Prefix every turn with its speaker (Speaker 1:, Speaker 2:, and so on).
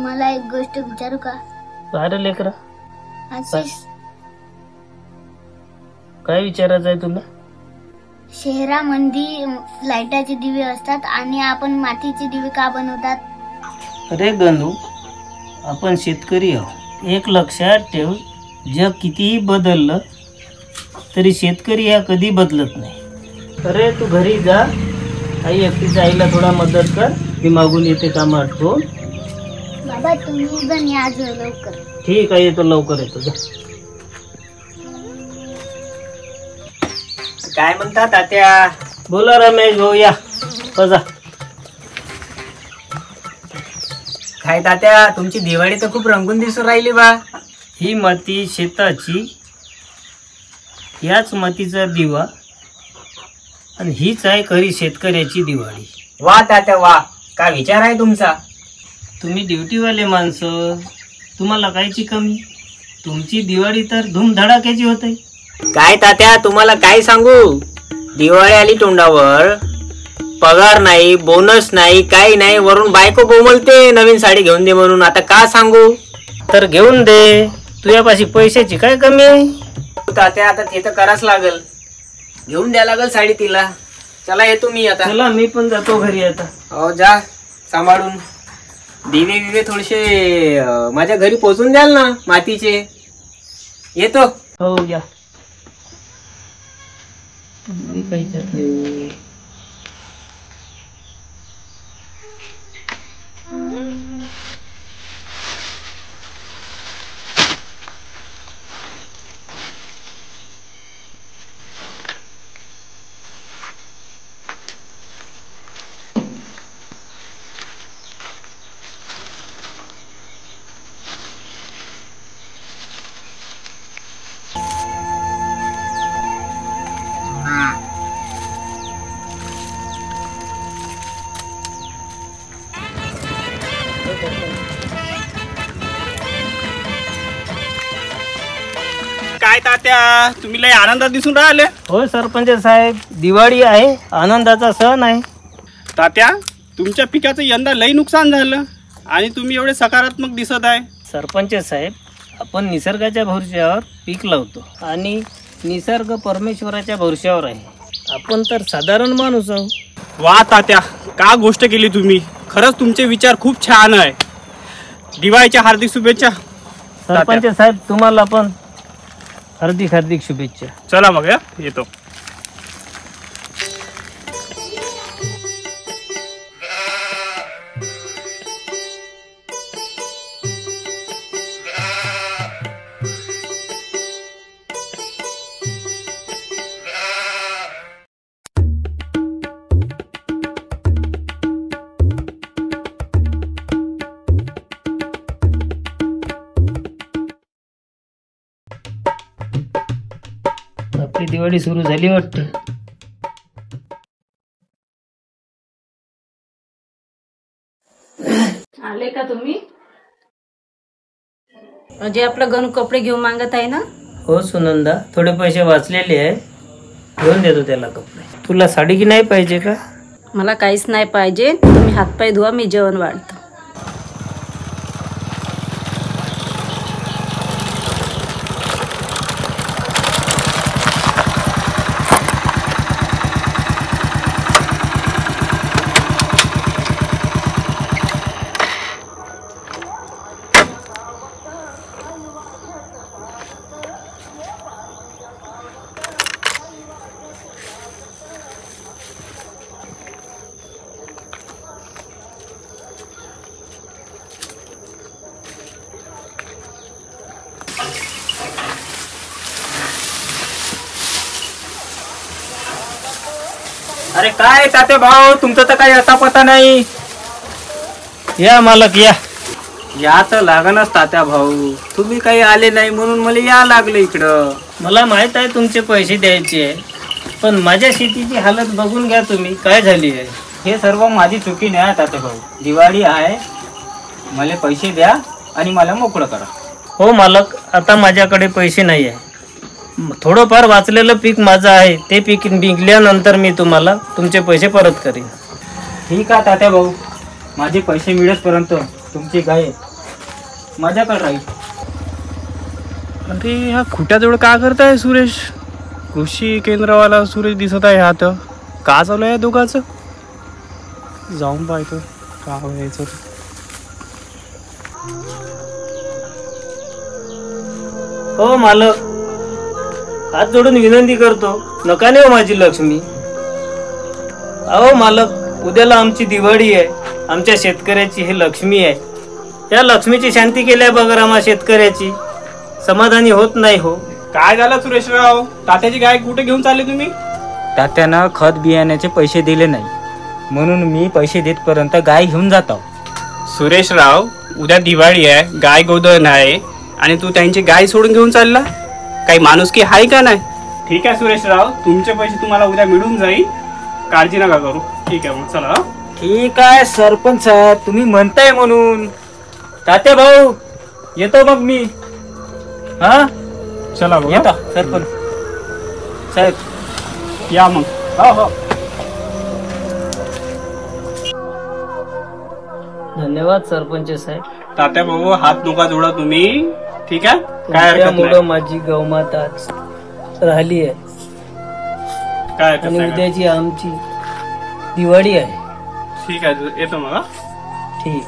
Speaker 1: तुम्हाला एक गोष्ट विचारू का?
Speaker 2: अरे लेकरा,
Speaker 1: आशिष,
Speaker 2: काय विचारायचं आहे तुला?
Speaker 1: शहरामध्ये लाईटाचे दिवे असतात आणि आपण मातीचे दिवे का बनवतात?
Speaker 2: अरे गंधू, आपण शेतकरी आहोत. एक लक्षात ठेव, जग कितीही बदललं तरी शेतकरी हा कधी बदलत नाही. अरे तू घरी जा, आई एकटीच आईला थोडा मदत कर, मी मागून येते काम आठवून.
Speaker 1: बाबा तुम्ही पण या लवकर.
Speaker 2: ठीक आहे, येतो लवकर येतो. जा.
Speaker 3: काय म्हणतात तात्या?
Speaker 2: बोला रमेश भाऊ, या बसा.
Speaker 3: काय तात्या, तुमची दिवाळी तर खूप रंगून दिसून राहिली बा.
Speaker 2: ही माती शेताची, याच मातीचा दिवा, आणि हीच आहे खरी शेतकऱ्याची दिवाळी.
Speaker 3: वा तात्या वा, काय विचार आहे तुमचा?
Speaker 2: तुम्ही ड्युटीवाले माणसं, तुम्हाला कायची कमी? तुमची दिवाळी तर धूमधडाक्याची होते.
Speaker 3: काय तात्या, तुम्हाला काय सांगू, दिवाळी आली तोंडावर, पगार नाही, बोनस नाही, काही नाही, वरून बायको बोमलते नवीन साडी घेऊन दे म्हणून. आता का सांगू?
Speaker 2: तर घेऊन दे, तुझ्यापाशी पैशाची काय कमी आहे?
Speaker 3: तात्या आता ते तर करावंच लागल, घेऊन द्या लागल साडी तिला. चला येतो मी आता.
Speaker 2: चला, मी पण जातो घरी आता.
Speaker 3: हो जा, सांभाळून. दिवे विवे थोडेसे माझ्या घरी पोचून द्याल ना, मातीचे. येतो.
Speaker 2: हो या. मी काही करत नाही.
Speaker 4: काय तात्या, तुम्ही लय आनंदात दिसून राहिले.
Speaker 2: हो सरपंच साहेब, दिवाळी आहे, आनंदाचा सण आहे.
Speaker 4: तात्या, तुमच्या पिकाचं यंदा लई नुकसान झालं आणि तुम्ही एवढे सकारात्मक दिसत आहे.
Speaker 2: सरपंच साहेब, आपण निसर्गाच्या भरोश्यावर पीक लावतो आणि निसर्ग परमेश्वराच्या भरोश्यावर आहे. आपण तर साधारण माणूस आहोत.
Speaker 4: वा तात्या, का गोष्ट केली तुम्ही. खरंच तुमचे विचार खूप छान आहे. दिवाळीच्या हार्दिक शुभेच्छा.
Speaker 2: सरपंच साहेब, तुम्हाला पण हार्दिक हार्दिक शुभेच्छा.
Speaker 4: चला मग येतो.
Speaker 2: आपली दिवाळी सुरू झाली वाटतं.
Speaker 5: आले का तुम्ही? अजय आपलं गणू कपडे घेऊन मागत आहे ना?
Speaker 2: हो सुनंदा, थोडे पैसे वाचलेले आहे, घेऊन देतो त्याला कपडे. तुला साडी की नाही पाहिजे का?
Speaker 5: मला काहीच नाही पाहिजे, तुम्ही हातपाय धुवा, मी जेवण वाढतो.
Speaker 3: अरे काय तात्या भाऊ, तुमचं तर काही आता पता नाही.
Speaker 2: या मालक या.
Speaker 3: या तर लागणच तात्या भाऊ, तुम्ही काही आले नाही म्हणून मला या लागलं इकडं.
Speaker 2: मला माहित आहे तुमचे पैसे द्यायचे आहे, पण माझ्या शेतीची हालत बघून घ्या तुम्ही, काय झाली आहे.
Speaker 3: हे सर्व माझी चुकी नाही तात्या भाऊ. दिवाळी आहे, मला पैसे द्या आणि मला मोकळं करा.
Speaker 2: हो मालक, आता माझ्याकडे पैसे नाही आहे. थोडंफार वाचलेलं पीक माझं आहे, ते पीक निघल्यानंतर मी तुम्हाला तुमचे पैसे परत करीन.
Speaker 3: ठीक आहे तात्या भाऊ, माझे पैसे मिळेपर्यंत तुमची गाय
Speaker 2: माझ्याकडे राहील.
Speaker 4: अरे ह्या खुट्याजवळ का करताय सुरेश? कृषी केंद्रवाला सुरेश दिसत आहे हात. का चालू आहे दोघांचं? जाऊन पाहतो का व्हायचं.
Speaker 2: हो मालक, हात जोडून विनंती करतो, नका नेऊ माझी लक्ष्मी. अहो मालक, उद्याला आमची दिवाळी आहे. आमच्या शेतकऱ्याची ही लक्ष्मी आहे. या लक्ष्मीची शांती केल्या बगर आम्हा शेतकऱ्याची समाधानी होत नाही हो.
Speaker 4: काय झालं सुरेशराव? तात्याची गाय कुठे घेऊन चालले तुम्ही?
Speaker 3: तात्यानं खत बियाण्याचे पैसे दिले नाही, म्हणून मी पैसे देतपर्यंत गाय घेऊन जातो.
Speaker 4: सुरेशराव, उद्या दिवाळी आहे, गाय गोधन आहे आणि तू त्यांची गाय सोडून घेऊन चालला? काही माणुसकी आहे का नाही? ठीक आहे सुरेशराव, तुमचे पैसे तुम्हाला उद्या मिळून जाईल, काळजी नका करू. ठीक आहे मग चला.
Speaker 3: ठीक आहे सरपंच साहेब, तुम्ही म्हणताय म्हणून. तात्या भाऊ, येतो मग मी. हा
Speaker 4: चला बघा.
Speaker 3: येतो सरपंच साहेब.
Speaker 4: या मग. हो हो.
Speaker 2: धन्यवाद सरपंच साहेब.
Speaker 4: तात्या भाऊ, हात नका जोडा तुम्ही. ठीक आहे, काय हरकत
Speaker 2: त्यामुळं
Speaker 4: नाही.
Speaker 2: माझी गौमाता आज राहिली आहे
Speaker 4: काय हरकत
Speaker 2: आणि
Speaker 4: नाही.
Speaker 2: उद्याची आमची दिवाळी आहे.
Speaker 4: ठीक आहे, येतो मग.
Speaker 2: ठीक.